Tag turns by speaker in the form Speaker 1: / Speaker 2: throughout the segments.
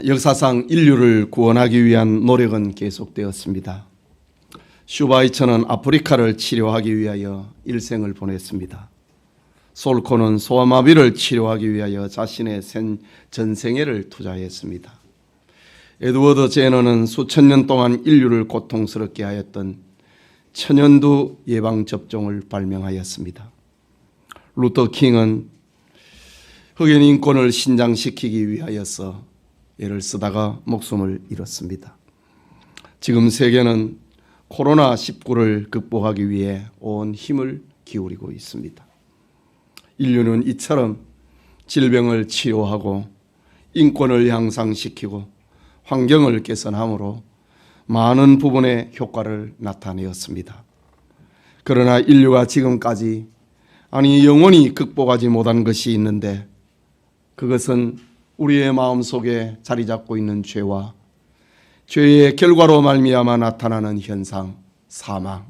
Speaker 1: 역사상 인류를 구원하기 위한 노력은 계속되었습니다. 슈바이처는 아프리카를 치료하기 위하여 일생을 보냈습니다. 솔코는 소아마비를 치료하기 위하여 자신의 전생애를 투자했습니다. 에드워드 제너는 수천 년 동안 인류를 고통스럽게 하였던 천연두 예방접종을 발명하였습니다. 루터 킹은 흑인 인권을 신장시키기 위하여서 애를 쓰다가 목숨을 잃었습니다. 지금 세계는 코로나19를 극복하기 위해 온 힘을 기울이고 있습니다. 인류는 이처럼 질병을 치료하고 인권을 향상시키고 환경을 개선함으로 많은 부분의 효과를 나타내었습니다. 그러나 인류가 지금까지 영원히 극복하지 못한 것이 있는데, 그것은 우리의 마음속에 자리 잡고 있는 죄와 죄의 결과로 말미암아 나타나는 현상, 사망.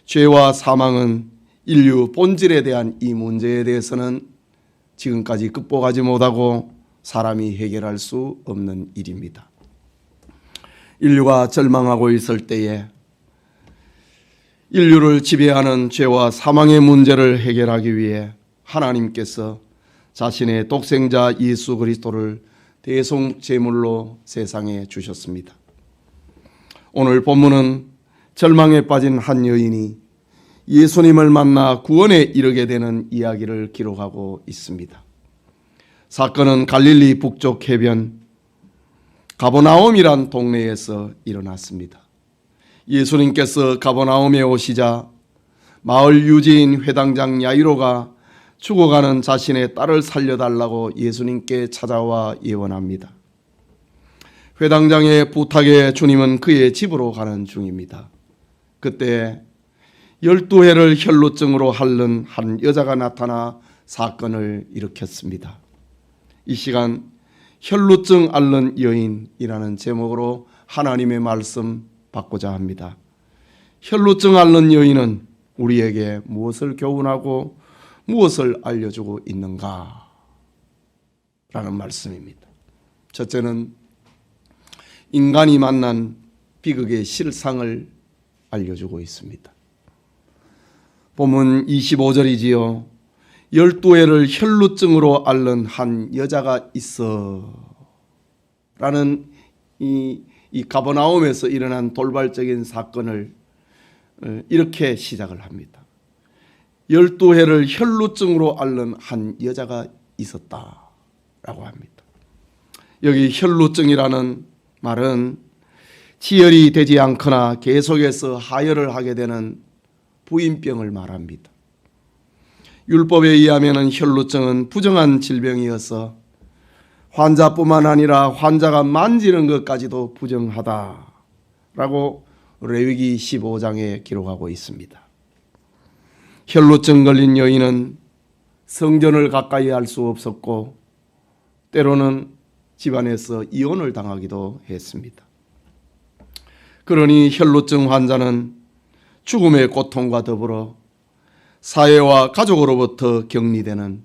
Speaker 1: 죄와 사망은 인류 본질에 대한 이 문제에 대해서는 지금까지 극복하지 못하고 사람이 해결할 수 없는 일입니다. 인류가 절망하고 있을 때에 인류를 지배하는 죄와 사망의 문제를 해결하기 위해 하나님께서 자신의 독생자 예수 그리스도를 대속제물로 세상에 주셨습니다. 오늘 본문은 절망에 빠진 한 여인이 예수님을 만나 구원에 이르게 되는 이야기를 기록하고 있습니다. 사건은 갈릴리 북쪽 해변 가버나움이란 동네에서 일어났습니다. 예수님께서 가버나움에 오시자 마을 유지인 회당장 야이로가 죽어가는 자신의 딸을 살려달라고 예수님께 찾아와 예언합니다. 회당장의 부탁에 주님은 그의 집으로 가는 중입니다. 그때 12해를 혈루증으로 앓는 한 여자가 나타나 사건을 일으켰습니다. 이 시간 혈루증 앓는 여인이라는 제목으로 하나님의 말씀 받고자 합니다. 혈루증 앓는 여인은 우리에게 무엇을 교훈하고 무엇을 알려주고 있는가? 라는 말씀입니다. 첫째는 인간이 만난 비극의 실상을 알려주고 있습니다. 본문 25절이지요. 12해를 혈루증으로 앓는 한 여자가 있어 라는 이 가버나움에서 일어난 돌발적인 사건을 이렇게 시작을 합니다. 12해를 혈루증으로 앓는 한 여자가 있었다라고 합니다. 여기 혈루증이라는 말은 치열이 되지 않거나 계속해서 하혈을 하게 되는 부인병을 말합니다. 율법에 의하면 혈루증은 부정한 질병이어서 환자뿐만 아니라 환자가 만지는 것까지도 부정하다라고 레위기 15장에 기록하고 있습니다. 혈루증 걸린 여인은 성전을 가까이 할 수 없었고 때로는 집안에서 이혼을 당하기도 했습니다. 그러니 혈루증 환자는 죽음의 고통과 더불어 사회와 가족으로부터 격리되는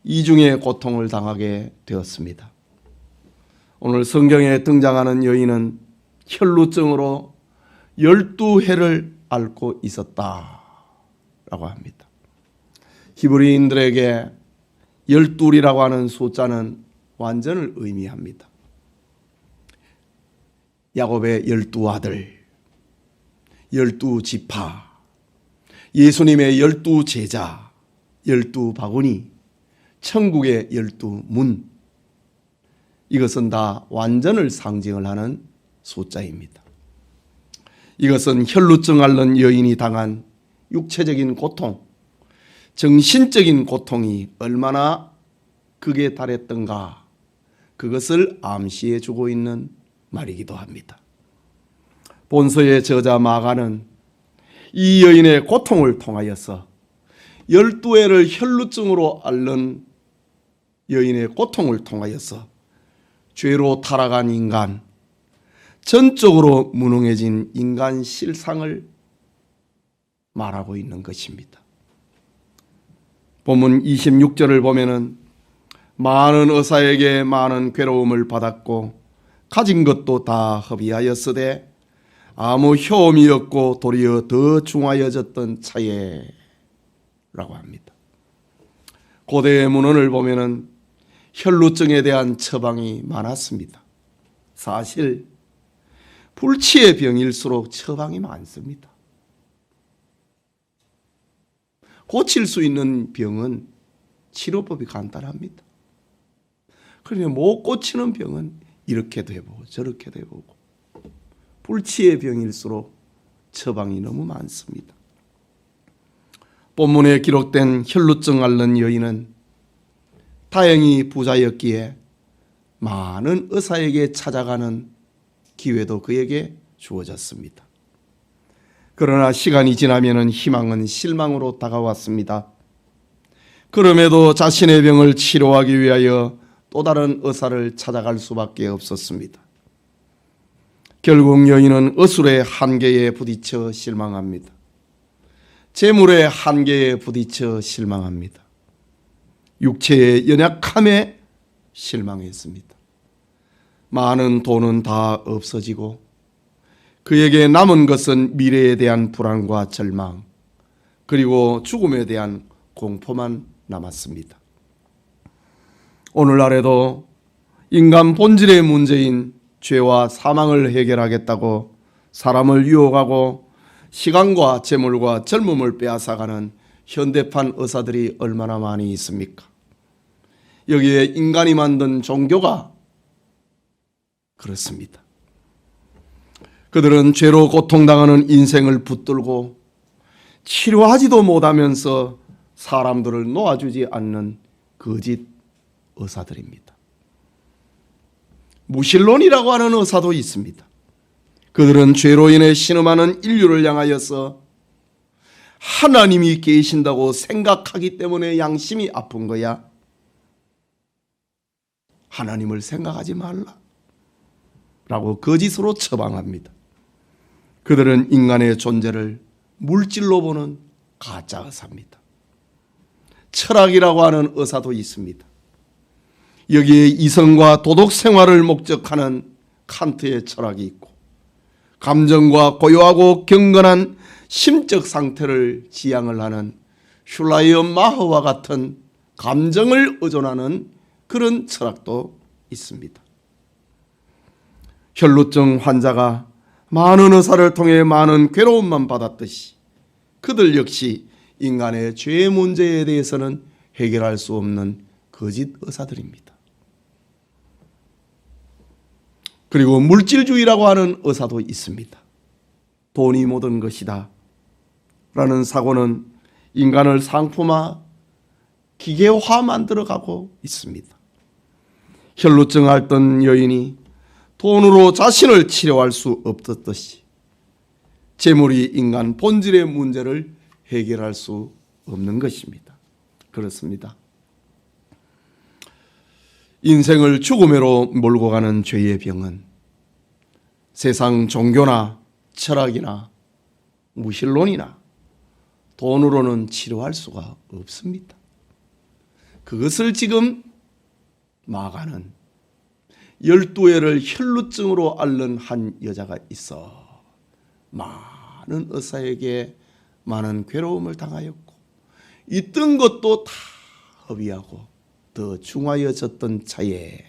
Speaker 1: 이중의 고통을 당하게 되었습니다. 오늘 성경에 등장하는 여인은 혈루증으로 12해를 앓고 있었다라고 합니다. 히브리인들에게 12이라고 하는 숫자는 완전을 의미합니다. 야곱의 12아들, 12지파, 예수님의 12제자, 12바구니, 천국의 12문, 이것은 다 완전을 상징을 하는 숫자입니다. 이것은 혈루증 앓는 여인이 당한 육체적인 고통, 정신적인 고통이 얼마나 극에 달했던가, 그것을 암시해 주고 있는 말이기도 합니다. 본서의 저자 마가는 이 여인의 고통을 통하여서 12해를 혈루증으로 앓는 여인의 고통을 통하여서 죄로 타락한 인간, 전적으로 무능해진 인간 실상을 말하고 있는 것입니다. 본문 26절을 보면은 많은 의사에게 많은 괴로움을 받았고 가진 것도 다 허비하였으되 아무 효험이 없고 도리어 더 중하여졌던 차에 라고 합니다. 고대의 문헌을 보면은 혈루증에 대한 처방이 많았습니다. 사실 불치의 병일수록 처방이 많습니다. 고칠 수 있는 병은 치료법이 간단합니다. 그러나 못 고치는 병은 이렇게도 해보고 저렇게도 해보고 불치의 병일수록 처방이 너무 많습니다. 본문에 기록된 혈루증 앓는 여인은 다행히 부자였기에 많은 의사에게 찾아가는 기회도 그에게 주어졌습니다. 그러나 시간이 지나면 희망은 실망으로 다가왔습니다. 그럼에도 자신의 병을 치료하기 위하여 또 다른 의사를 찾아갈 수밖에 없었습니다. 결국 여인은 의술의 한계에 부딪혀 실망합니다. 재물의 한계에 부딪혀 실망합니다. 육체의 연약함에 실망했습니다. 많은 돈은 다 없어지고 그에게 남은 것은 미래에 대한 불안과 절망 그리고 죽음에 대한 공포만 남았습니다. 오늘날에도 인간 본질의 문제인 죄와 사망을 해결하겠다고 사람을 유혹하고 시간과 재물과 젊음을 빼앗아가는 현대판 의사들이 얼마나 많이 있습니까? 여기에 인간이 만든 종교가 그렇습니다. 그들은 죄로 고통당하는 인생을 붙들고 치료하지도 못하면서 사람들을 놓아주지 않는 거짓 의사들입니다. 무신론이라고 하는 의사도 있습니다. 그들은 죄로 인해 신음하는 인류를 향하여서 하나님이 계신다고 생각하기 때문에 양심이 아픈 거야. 하나님을 생각하지 말라 라고 거짓으로 처방합니다. 그들은 인간의 존재를 물질로 보는 가짜 의사입니다. 철학이라고 하는 의사도 있습니다. 여기에 이성과 도덕 생활을 목적하는 칸트의 철학이 있고 감정과 고요하고 경건한 심적 상태를 지향을 하는 슐라이어 마허와 같은 감정을 의존하는 그런 철학도 있습니다. 혈루증 환자가 많은 의사를 통해 많은 괴로움만 받았듯이 그들 역시 인간의 죄의 문제에 대해서는 해결할 수 없는 거짓 의사들입니다. 그리고 물질주의라고 하는 의사도 있습니다. 돈이 모든 것이다 라는 사고는 인간을 상품화, 기계화 만들어가고 있습니다. 혈루증 앓던 여인이 돈으로 자신을 치료할 수 없었듯이 재물이 인간 본질의 문제를 해결할 수 없는 것입니다. 그렇습니다. 인생을 죽음으로 몰고 가는 죄의 병은 세상 종교나 철학이나 무신론이나 돈으로는 치료할 수가 없습니다. 그것을 지금 마가는 12회를 혈루증으로 앓는 한 여자가 있어 많은 의사에게 많은 괴로움을 당하였고 있던 것도 다 허비하고 더 중하여졌던 차에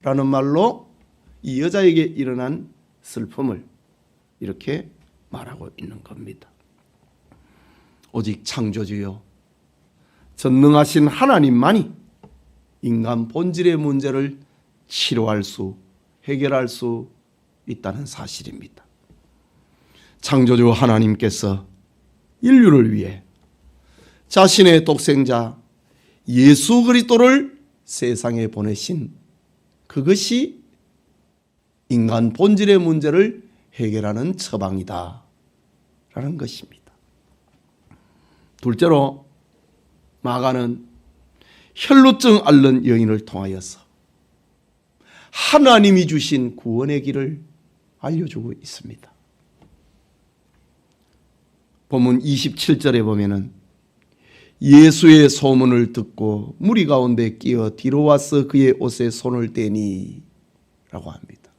Speaker 1: 라는 말로 이 여자에게 일어난 슬픔을 이렇게 말하고 있는 겁니다. 오직 창조주요 전능하신 하나님만이 인간 본질의 문제를 치료할 수, 해결할 수 있다는 사실입니다. 창조주 하나님께서 인류를 위해 자신의 독생자 예수 그리스도를 세상에 보내신 그것이 인간 본질의 문제를 해결하는 처방이다 라는 것입니다. 둘째로 마가는 혈루증 앓는 여인을 통하여서 하나님이 주신 구원의 길을 알려주고 있습니다. 본문 27절에 보면은 예수의 소문을 듣고 무리 가운데 끼어 뒤로 와서 그의 옷에 손을 대니 라고 합니다.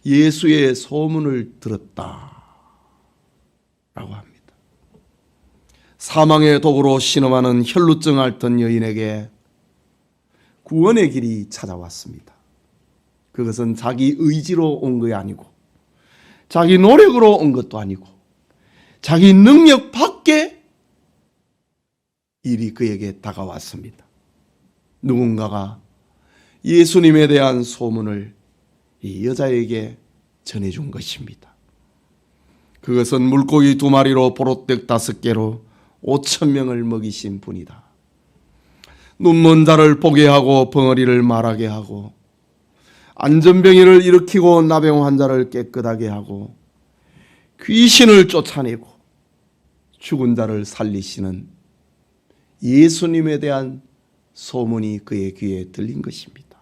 Speaker 1: 예수의 소문을 들었다 라고 합니다. 사망의 독으로 신음하는 혈루증 앓던 여인에게 구원의 길이 찾아왔습니다. 그것은 자기 의지로 온 것이 아니고 자기 노력으로 온 것도 아니고 자기 능력 밖에 일이 그에게 다가왔습니다. 누군가가 예수님에 대한 소문을 이 여자에게 전해준 것입니다. 그것은 물고기 2마리로 보로떡 5개로 5,000명을 먹이신 분이다. 눈먼 자를 보게 하고 벙어리를 말하게 하고 안전병이를 일으키고 나병 환자를 깨끗하게 하고 귀신을 쫓아내고 죽은 자를 살리시는 예수님에 대한 소문이 그의 귀에 들린 것입니다.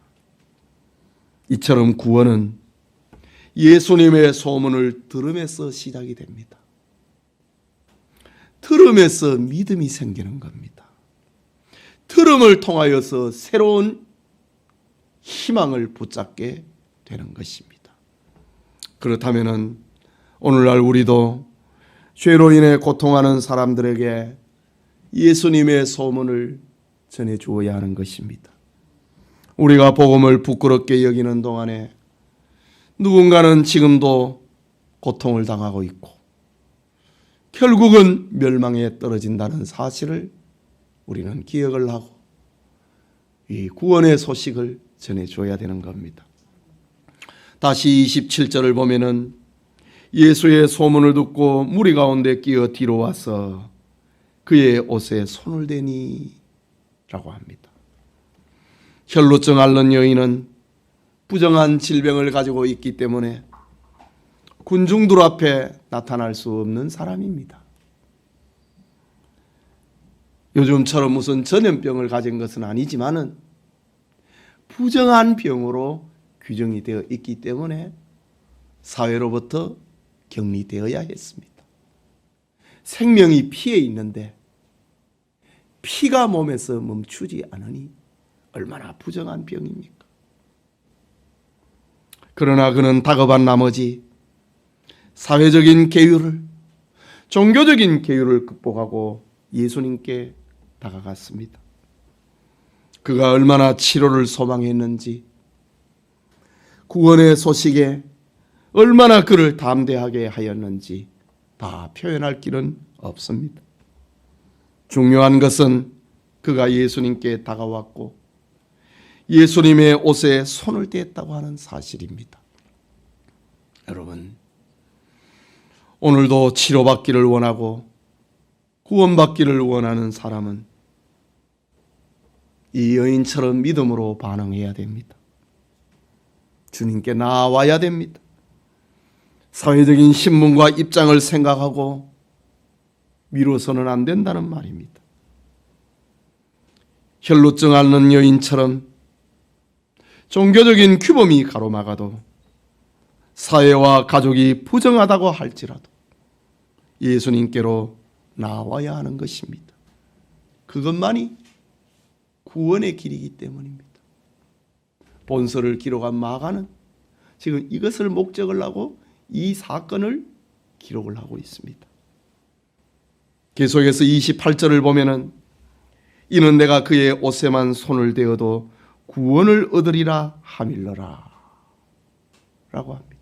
Speaker 1: 이처럼 구원은 예수님의 소문을 들음에서 시작이 됩니다. 들음에서 믿음이 생기는 겁니다. 들음을 통하여서 새로운 희망을 붙잡게 되는 것입니다. 그렇다면 오늘날 우리도 죄로 인해 고통하는 사람들에게 예수님의 소문을 전해 주어야 하는 것입니다. 우리가 복음을 부끄럽게 여기는 동안에 누군가는 지금도 고통을 당하고 있고 결국은 멸망에 떨어진다는 사실을 우리는 기억을 하고 이 구원의 소식을 전해줘야 되는 겁니다. 다시 27절을 보면은 예수의 소문을 듣고 무리 가운데 끼어 뒤로 와서 그의 옷에 손을 대니 라고 합니다. 혈루증 앓는 여인은 부정한 질병을 가지고 있기 때문에 군중들 앞에 나타날 수 없는 사람입니다. 요즘처럼 무슨 전염병을 가진 것은 아니지만은 부정한 병으로 규정이 되어 있기 때문에 사회로부터 격리되어야 했습니다. 생명이 피에 있는데 피가 몸에서 멈추지 않으니 얼마나 부정한 병입니까? 그러나 그는 다급한 나머지 사회적인 계율을, 종교적인 계율을 극복하고 예수님께 다가갔습니다. 그가 얼마나 치료를 소망했는지, 구원의 소식에 얼마나 그를 담대하게 하였는지 다 표현할 길은 없습니다. 중요한 것은 그가 예수님께 다가왔고 예수님의 옷에 손을 댔다고 하는 사실입니다. 여러분, 오늘도 치료받기를 원하고 구원받기를 원하는 사람은 이 여인처럼 믿음으로 반응해야 됩니다. 주님께 나와야 됩니다. 사회적인 신분과 입장을 생각하고 미뤄서는 안 된다는 말입니다. 혈루증 앓는 여인처럼 종교적인 규범이 가로막아도 사회와 가족이 부정하다고 할지라도 예수님께로 나와야 하는 것입니다. 그것만이 구원의 길이기 때문입니다. 본서를 기록한 마가는 지금 이것을 목적을 하고 이 사건을 기록을 하고 있습니다. 계속해서 28절을 보면은 이는 내가 그의 옷에만 손을 대어도 구원을 얻으리라 하밀러라 라고 합니다.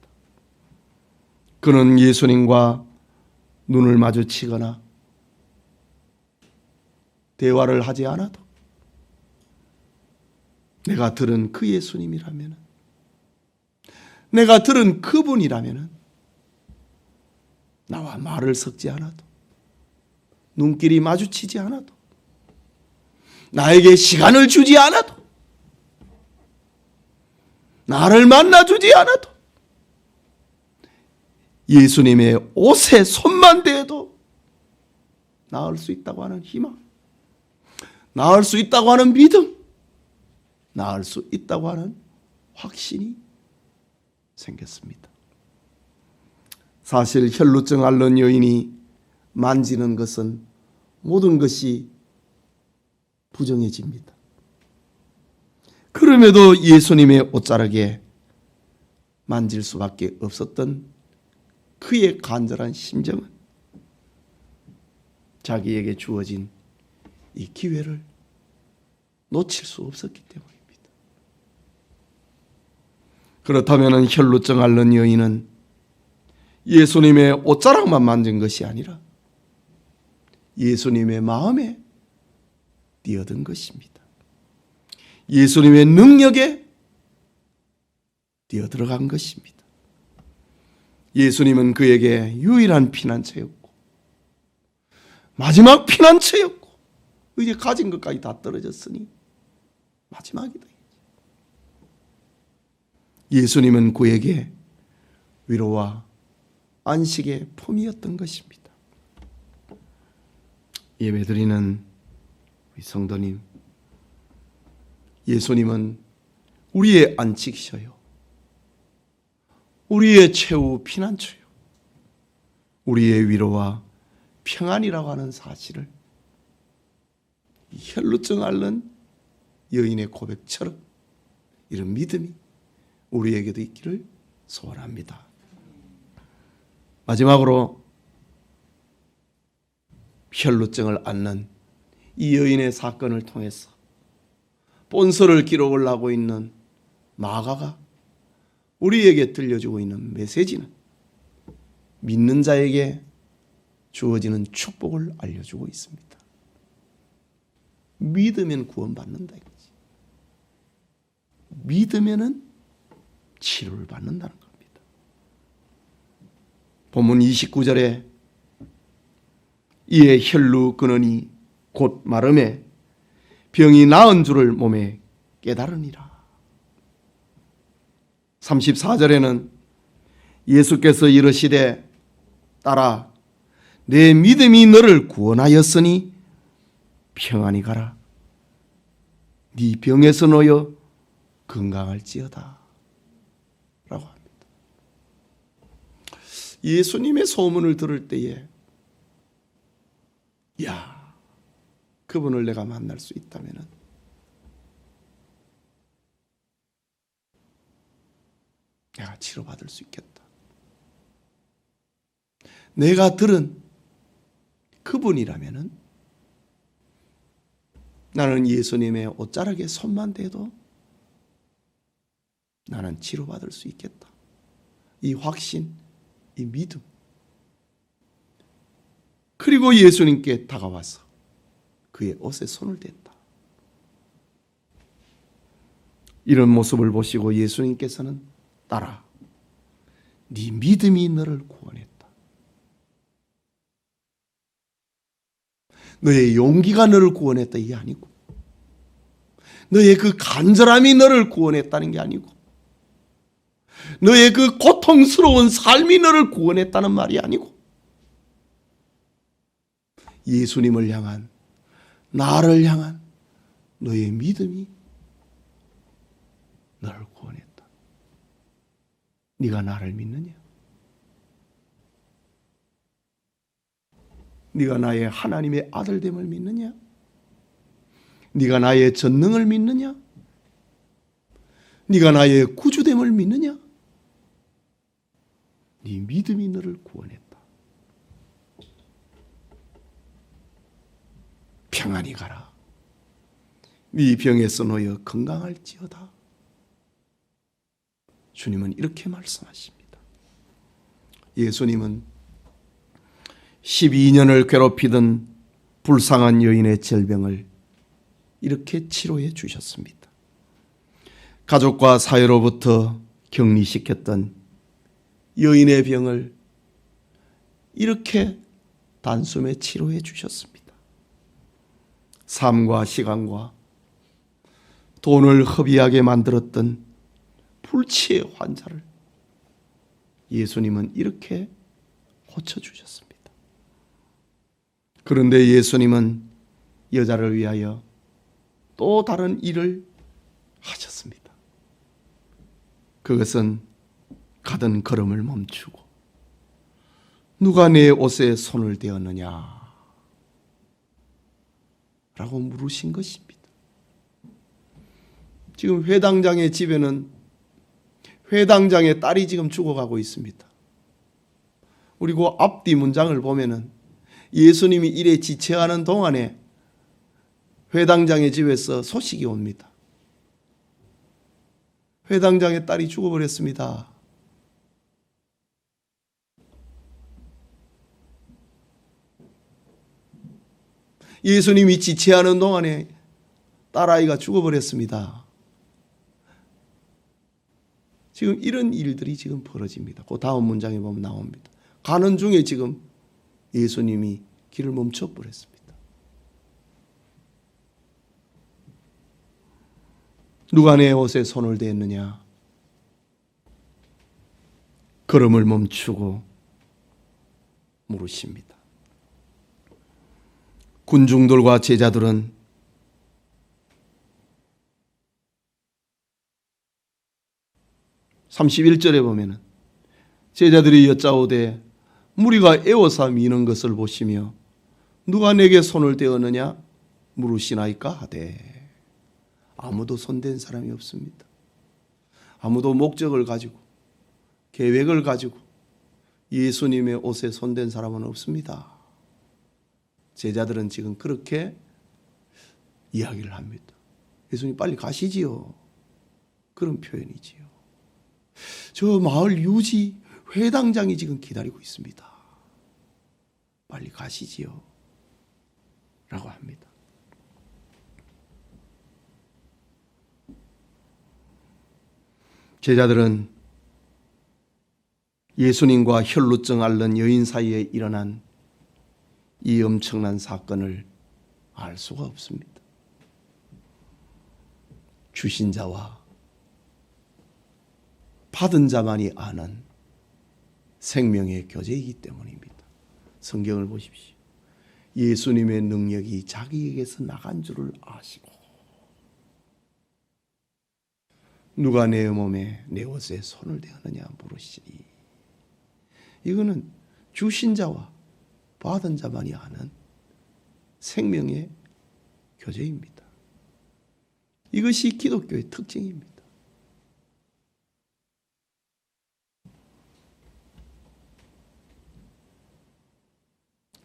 Speaker 1: 그는 예수님과 눈을 마주치거나 대화를 하지 않아도 내가 들은 그 예수님이라면, 내가 들은 그분이라면 나와 말을 섞지 않아도, 눈길이 마주치지 않아도, 나에게 시간을 주지 않아도, 나를 만나주지 않아도 예수님의 옷에 손만 대도 나을 수 있다고 하는 희망, 나을 수 있다고 하는 믿음, 나을 수 있다고 하는 확신이 생겼습니다. 사실 혈루증 앓는 여인이 만지는 것은 모든 것이 부정해집니다. 그럼에도 예수님의 옷자락에 만질 수밖에 없었던 그의 간절한 심정은 자기에게 주어진 이 기회를 놓칠 수 없었기 때문입니다. 그렇다면 혈루증 앓는 여인은 예수님의 옷자락만 만진 것이 아니라 예수님의 마음에 뛰어든 것입니다. 예수님의 능력에 뛰어들어간 것입니다. 예수님은 그에게 유일한 피난처였고 마지막 피난처였고 이제 가진 것까지 다 떨어졌으니 마지막이다. 예수님은 그에게 위로와 안식의 폼이었던 것입니다. 예배드리는 우리 성도님, 예수님은 우리의 안식처요, 우리의 최후 피난처요, 우리의 위로와 평안이라고 하는 사실을 혈루증 앓는 여인의 고백처럼 이런 믿음이 우리에게도 있기를 소원합니다. 마지막으로 혈루증을 앓는 이 여인의 사건을 통해서 본서를 기록을 하고 있는 마가가 우리에게 들려주고 있는 메시지는 믿는 자에게 주어지는 축복을 알려주고 있습니다. 믿으면 구원받는다 이거지. 믿으면은 치료를 받는다는 겁니다. 본문 29절에 이에 혈루 근원이 곧 마름에 병이 나은 줄을 몸에 깨달으니라. 34절에는 예수께서 이르시되 딸아 내 믿음이 너를 구원하였으니 평안히 가라. 네 병에서 놓여 건강할지어다 라고 합니다. 예수님의 소문을 들을 때에 야, 그분을 내가 만날 수 있다면 내가 치료받을 수 있겠다. 내가 들은 그분이라면 나는 예수님의 옷자락에 손만 대도 나는 치료받을 수 있겠다. 이 확신, 이 믿음. 그리고 예수님께 다가와서 그의 옷에 손을 댔다. 이런 모습을 보시고 예수님께서는 딸아, 네 믿음이 너를 구원했다. 너의 용기가 너를 구원했다 이게 아니고, 너의 그 간절함이 너를 구원했다는 게 아니고, 너의 그 고통스러운 삶이 너를 구원했다는 말이 아니고, 예수님을 향한, 나를 향한 너의 믿음이 너를 구원했다. 네가 나를 믿느냐? 네가 나의 하나님의 아들됨을 믿느냐? 네가 나의 전능을 믿느냐? 네가 나의 구주됨을 믿느냐? 네 믿음이 너를 구원했다. 평안히 가라. 네 병에서 놓여 건강할지어다. 주님은 이렇게 말씀하십니다. 예수님은 12년을 괴롭히던 불쌍한 여인의 질병을 이렇게 치료해 주셨습니다. 가족과 사회로부터 격리시켰던 여인의 병을 이렇게 단숨에 치료해 주셨습니다. 삶과 시간과 돈을 허비하게 만들었던 불치의 환자를 예수님은 이렇게 고쳐주셨습니다. 그런데 예수님은 여자를 위하여 또 다른 일을 하셨습니다. 그것은 가던 걸음을 멈추고 누가 내 옷에 손을 대었느냐? 라고 물으신 것입니다. 지금 회당장의 집에는 회당장의 딸이 지금 죽어가고 있습니다. 그리고 앞뒤 문장을 보면은 예수님이 일에 지체하는 동안에 회당장의 집에서 소식이 옵니다. 회당장의 딸이 죽어버렸습니다. 예수님이 지체하는 동안에 딸아이가 죽어버렸습니다. 지금 이런 일들이 지금 벌어집니다. 그 다음 문장에 보면 나옵니다. 가는 중에 지금 예수님이 길을 멈춰버렸습니다. 누가 내 옷에 손을 댔느냐? 걸음을 멈추고 물으십니다. 군중들과 제자들은 (31절에) 보면은 제자들이 여짜오되 무리가 애워서 미는 것을 보시며 누가 내게 손을 대었느냐 물으시나이까 하되 아무도 손댄 사람이 없습니다. 아무도 목적을 가지고 계획을 가지고 예수님의 옷에 손댄 사람은 없습니다. 제자들은 지금 그렇게 이야기를 합니다. 예수님 빨리 가시지요. 그런 표현이지요. 저 마을 유지 회당장이 지금 기다리고 있습니다. 빨리 가시지요. 라고 합니다. 제자들은 예수님과 혈루증 앓는 여인 사이에 일어난 이 엄청난 사건을 알 수가 없습니다. 주신 자와 받은 자만이 아는 생명의 교제이기 때문입니다. 성경을 보십시오. 예수님의 능력이 자기에게서 나간 줄을 아시고 누가 내 몸에 내 옷에 손을 대느냐 물으시니 이거는 주신 자와 받은 자만이 아는 생명의 교제입니다. 이것이 기독교의 특징입니다.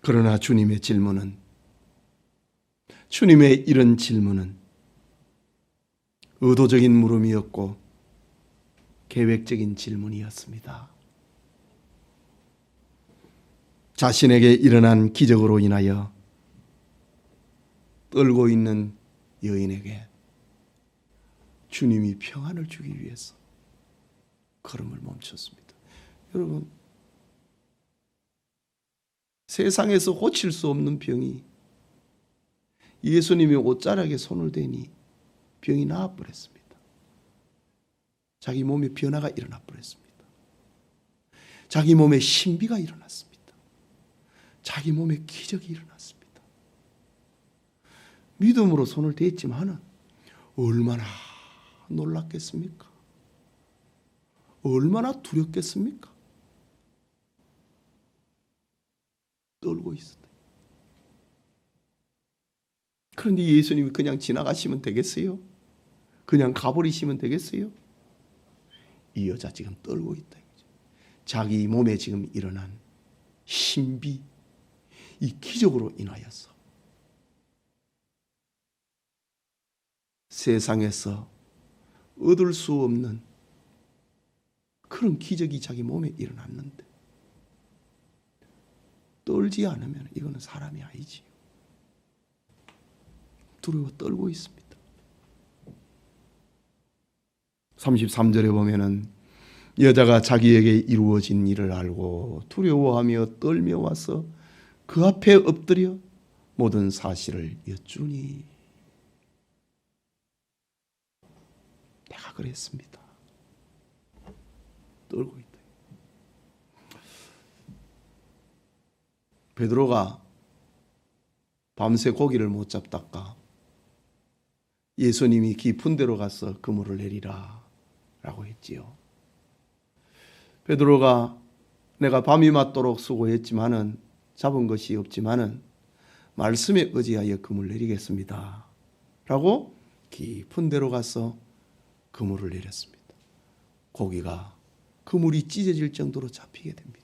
Speaker 1: 그러나 주님의 이런 질문은 의도적인 물음이었고 계획적인 질문이었습니다. 자신에게 일어난 기적으로 인하여 떨고 있는 여인에게 주님이 평안을 주기 위해서 걸음을 멈췄습니다. 여러분, 세상에서 고칠 수 없는 병이 예수님의 옷자락에 손을 대니 병이 나아버렸습니다. 자기 몸에 변화가 일어나 버렸습니다. 자기 몸에 신비가 일어났습니다. 자기 몸에 기적이 일어났습니다. 믿음으로 손을 댔지만은 얼마나 놀랐겠습니까? 얼마나 두렵겠습니까? 떨고 있었다. 그런데 예수님이 그냥 지나가시면 되겠어요? 그냥 가버리시면 되겠어요? 이 여자 지금 떨고 있다. 자기 몸에 지금 일어난 신비, 이 기적으로 인하여서 세상에서 얻을 수 없는 그런 기적이 자기 몸에 일어났는데 떨지 않으면 이거는 사람이 아니지요. 두려워 떨고 있습니다. 33절에 보면은 여자가 자기에게 이루어진 일을 알고 두려워하며 떨며 와서 그 앞에 엎드려 모든 사실을 여쭈니 내가 그랬습니다. 떨고 있다. 베드로가 밤새 고기를 못 잡다가 예수님이 깊은 데로 가서 그물을 내리라 라고 했지요. 베드로가 내가 밤이 맞도록 수고했지만은 잡은 것이 없지만은 말씀에 의지하여 그물 내리겠습니다 라고 깊은 데로 가서 그물을 내렸습니다. 고기가 그물이 찢어질 정도로 잡히게 됩니다.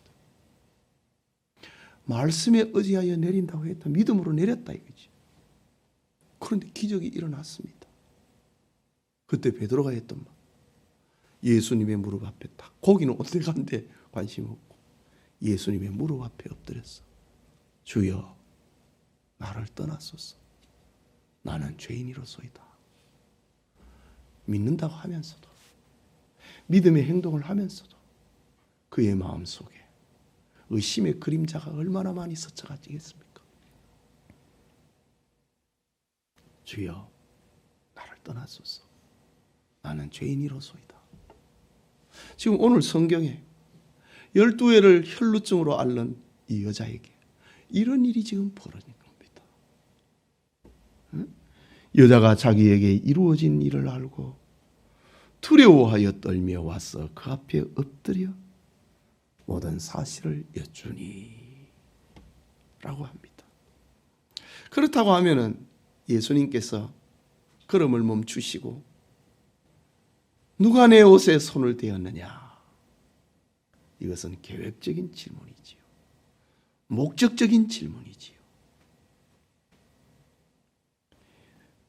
Speaker 1: 말씀에 의지하여 내린다고 했다. 믿음으로 내렸다 이거지. 그런데 기적이 일어났습니다. 그때 베드로가 했던 말, 예수님의 무릎 앞에 딱, 고기는 어디 간데 관심 없고 예수님의 무릎 앞에 엎드렸어. 주여 나를 떠나소서. 나는 죄인이로소이다. 믿는다고 하면서도, 믿음의 행동을 하면서도 그의 마음속에 의심의 그림자가 얼마나 많이 스쳐가지겠습니까? 주여 나를 떠나소서. 나는 죄인이로소이다. 지금 오늘 성경에 12회를 혈루증으로 앓는 이 여자에게 이런 일이 지금 벌어진 겁니다. 응? 여자가 자기에게 이루어진 일을 알고 두려워하여 떨며 와서 그 앞에 엎드려 모든 사실을 여쭈니 라고 합니다. 그렇다고 하면은 예수님께서 걸음을 멈추시고 누가 내 옷에 손을 대었느냐? 이것은 계획적인 질문이지요. 목적적인 질문이지요.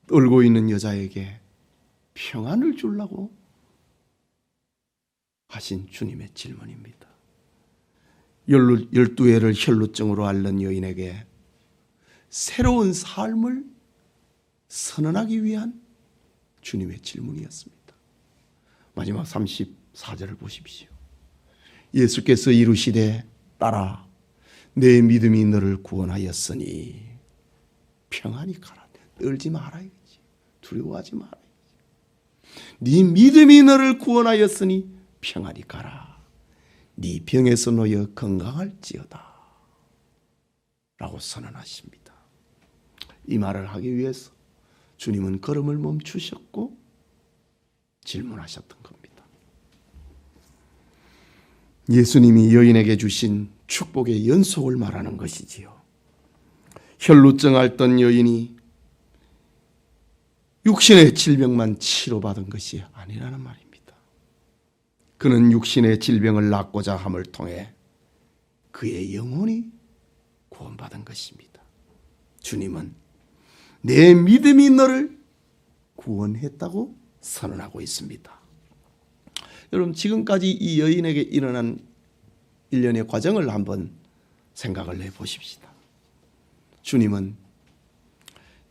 Speaker 1: 떨고 있는 여자에게 평안을 주려고 하신 주님의 질문입니다. 12회를 혈루증으로 앓는 여인에게 새로운 삶을 선언하기 위한 주님의 질문이었습니다. 마지막 34절을 보십시오. 예수께서 이르시되 딸아 내 믿음이 너를 구원하였으니 평안히 가라. 떨지 마라 이거지. 두려워하지 마라 이거지. 네 믿음이 너를 구원하였으니 평안히 가라. 네 병에서 놓여 건강할지어다 라고 선언하십니다. 이 말을 하기 위해서 주님은 걸음을 멈추셨고 질문하셨던 겁니다. 예수님이 여인에게 주신 축복의 연속을 말하는 것이지요. 혈루증 앓던 여인이 육신의 질병만 치료받은 것이 아니라는 말입니다. 그는 육신의 질병을 낫고자 함을 통해 그의 영혼이 구원받은 것입니다. 주님은 내 믿음이 너를 구원했다고 선언하고 있습니다. 여러분 지금까지 이 여인에게 일어난 일련의 과정을 한번 생각을 해보십시다. 주님은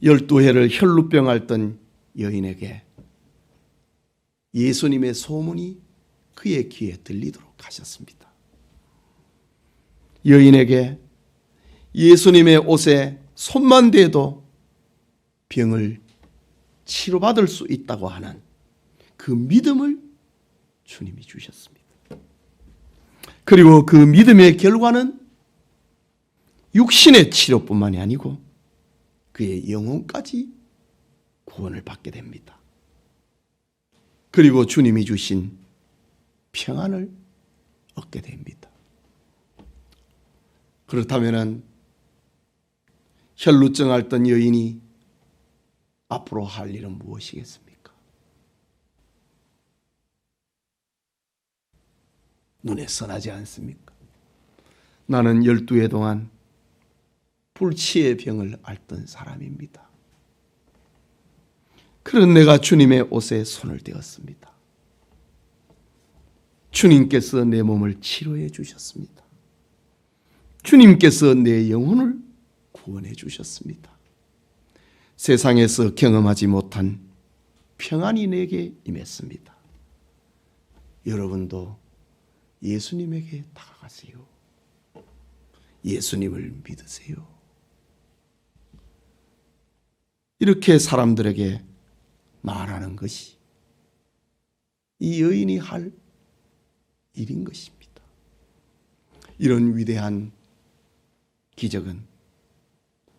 Speaker 1: 12회를 혈루병 앓던 여인에게 예수님의 소문이 그의 귀에 들리도록 하셨습니다. 여인에게 예수님의 옷에 손만 대도 병을 치료받을 수 있다고 하는 그 믿음을 주님이 주셨습니다. 그리고 그 믿음의 결과는 육신의 치료뿐만이 아니고 그의 영혼까지 구원을 받게 됩니다. 그리고 주님이 주신 평안을 얻게 됩니다. 그렇다면 혈루증 앓던 여인이 앞으로 할 일은 무엇이겠습니까? 눈에 선하지 않습니까? 나는 12해 동안 불치의 병을 앓던 사람입니다. 그런 내가 주님의 옷에 손을 대었습니다. 주님께서 내 몸을 치료해 주셨습니다. 주님께서 내 영혼을 구원해 주셨습니다. 세상에서 경험하지 못한 평안이 내게 임했습니다. 여러분도 예수님에게 다가가세요. 예수님을 믿으세요. 이렇게 사람들에게 말하는 것이 이 여인이 할 일인 것입니다. 이런 위대한 기적은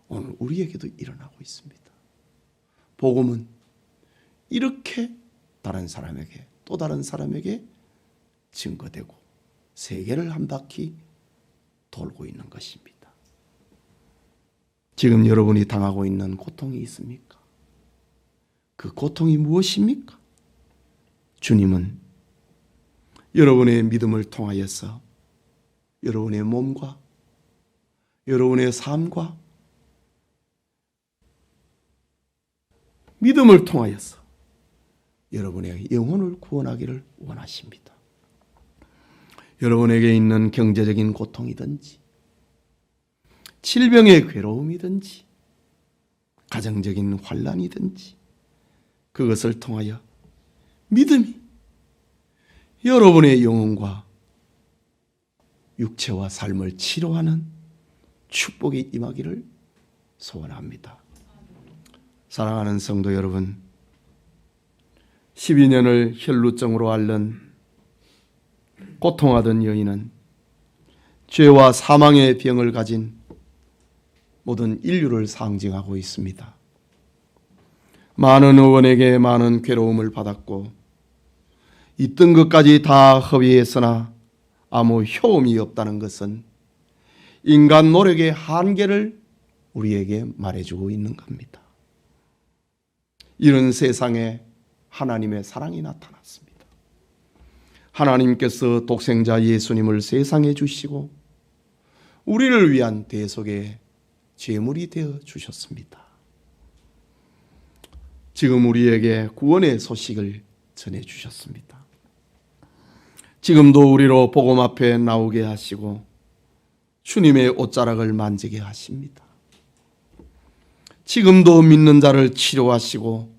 Speaker 1: 오늘 우리에게도 일어나고 있습니다. 복음은 이렇게 다른 사람에게 또 다른 사람에게 증거되고 세계를 한 바퀴 돌고 있는 것입니다. 지금 여러분이 당하고 있는 고통이 있습니까? 그 고통이 무엇입니까? 주님은 여러분의 믿음을 통하여서 여러분의 몸과 여러분의 삶과 믿음을 통하여서 여러분의 영혼을 구원하기를 원하십니다. 여러분에게 있는 경제적인 고통이든지 질병의 괴로움이든지 가정적인 환난이든지 그것을 통하여 믿음이 여러분의 영혼과 육체와 삶을 치료하는 축복이 임하기를 소원합니다. 사랑하는 성도 여러분, 12년을 혈루증으로 앓는 고통하던 여인은 죄와 사망의 병을 가진 모든 인류를 상징하고 있습니다. 많은 의원에게 많은 괴로움을 받았고 있던 것까지 다 허비했으나 아무 효험이 없다는 것은 인간 노력의 한계를 우리에게 말해주고 있는 겁니다. 이런 세상에 하나님의 사랑이 나타났습니다. 하나님께서 독생자 예수님을 세상에 주시고 우리를 위한 대속의 제물이 되어 주셨습니다. 지금 우리에게 구원의 소식을 전해 주셨습니다. 지금도 우리로 복음 앞에 나오게 하시고 주님의 옷자락을 만지게 하십니다. 지금도 믿는 자를 치료하시고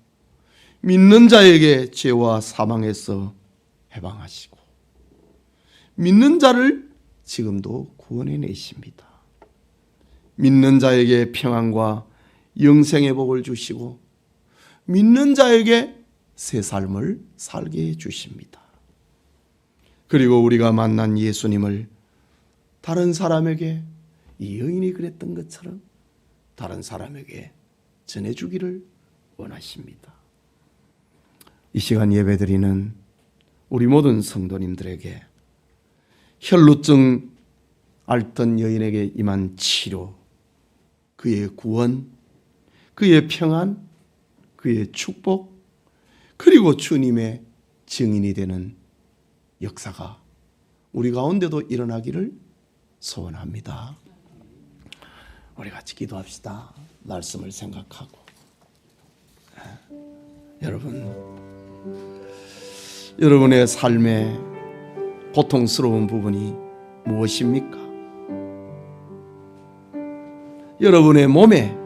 Speaker 1: 믿는 자에게 죄와 사망에서 해방하시고 믿는 자를 지금도 구원해내십니다. 믿는 자에게 평안과 영생의 복을 주시고 믿는 자에게 새 삶을 살게 해주십니다. 그리고 우리가 만난 예수님을 다른 사람에게 이 여인이 그랬던 것처럼 다른 사람에게 전해주기를 원하십니다. 이 시간 예배드리는 우리 모든 성도님들에게 혈루증 앓던 여인에게 임한 치료, 그의 구원, 그의 평안, 그의 축복, 그리고 주님의 증인이 되는 역사가 우리 가운데도 일어나기를 소원합니다. 우리 같이 기도합시다. 말씀을 생각하고. 여러분의 삶에 고통스러운 부분이 무엇입니까? 여러분의 몸에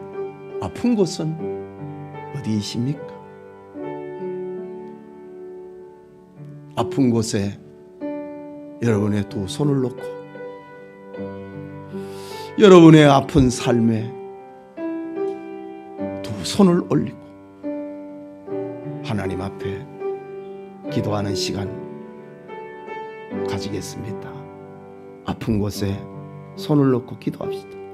Speaker 1: 아픈 곳은 어디이십니까? 아픈 곳에 여러분의 두 손을 놓고 여러분의 아픈 삶에 두 손을 올리고 하나님 앞에 기도하는 시간 가지겠습니다. 아픈 곳에 손을 놓고 기도합시다.